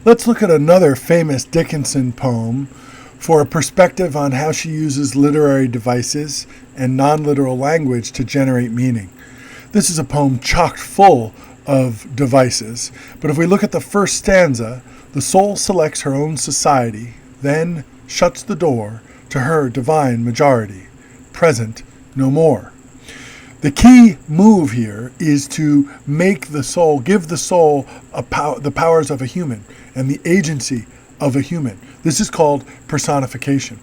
Let's look at another famous Dickinson poem for a perspective on how she uses literary devices and non-literal language to generate meaning. This is a poem chock full of devices, but if we look at the first stanza, the soul selects her own society, then shuts the door to her divine majority, present no more. The key move here is to make the soul, give the soul the powers of a human and the agency of a human. This is called personification.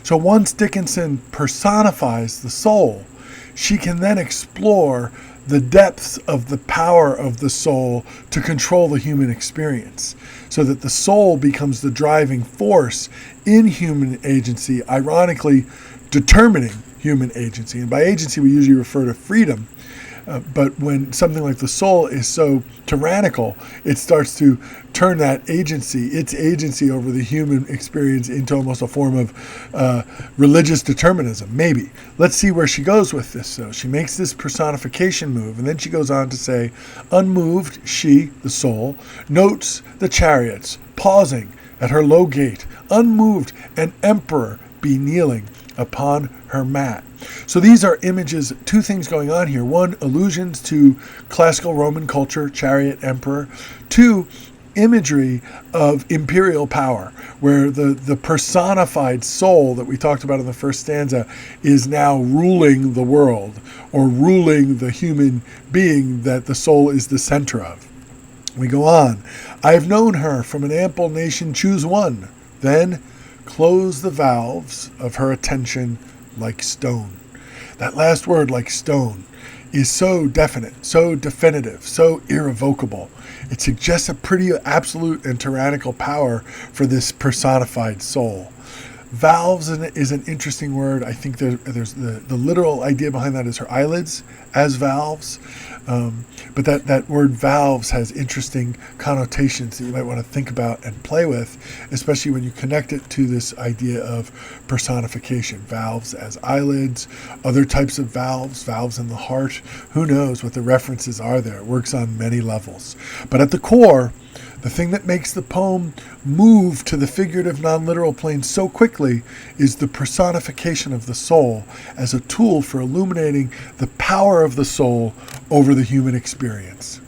So once Dickinson personifies the soul, she can then explore the depths of the power of the soul to control the human experience, so that the soul becomes the driving force in human agency, ironically determining human agency. And by agency, we usually refer to freedom. But when something like the soul is so tyrannical, it starts to turn that agency, its agency over the human experience, into almost a form of religious determinism, maybe. Let's see where she goes with this. So she makes this personification move, and then she goes on to say, unmoved, she, the soul, notes the chariots, pausing at her low gate, unmoved, an emperor be kneeling upon her mat. So these are images, two things going on here. One, allusions to classical Roman culture, chariot, emperor. Two, imagery of imperial power, where the personified soul that we talked about in the first stanza is now ruling the world, or ruling the human being that the soul is the center of. We go on. I have known her from an ample nation, choose one. Then close the valves of her attention like stone. That last word, like stone, is so definite, so definitive, so irrevocable. It suggests a pretty absolute and tyrannical power for this personified soul. Valves is an interesting word. I think there's the literal idea behind that is her eyelids as valves. But that word valves has interesting connotations that you might want to think about and play with, especially when you connect it to this idea of personification. Valves as eyelids, other types of valves, valves in the heart. Who knows what the references are there? It works on many levels. But at the core, the thing that makes the poem move to the figurative non-literal plane so quickly is the personification of the soul as a tool for illuminating the power of the soul over the human experience.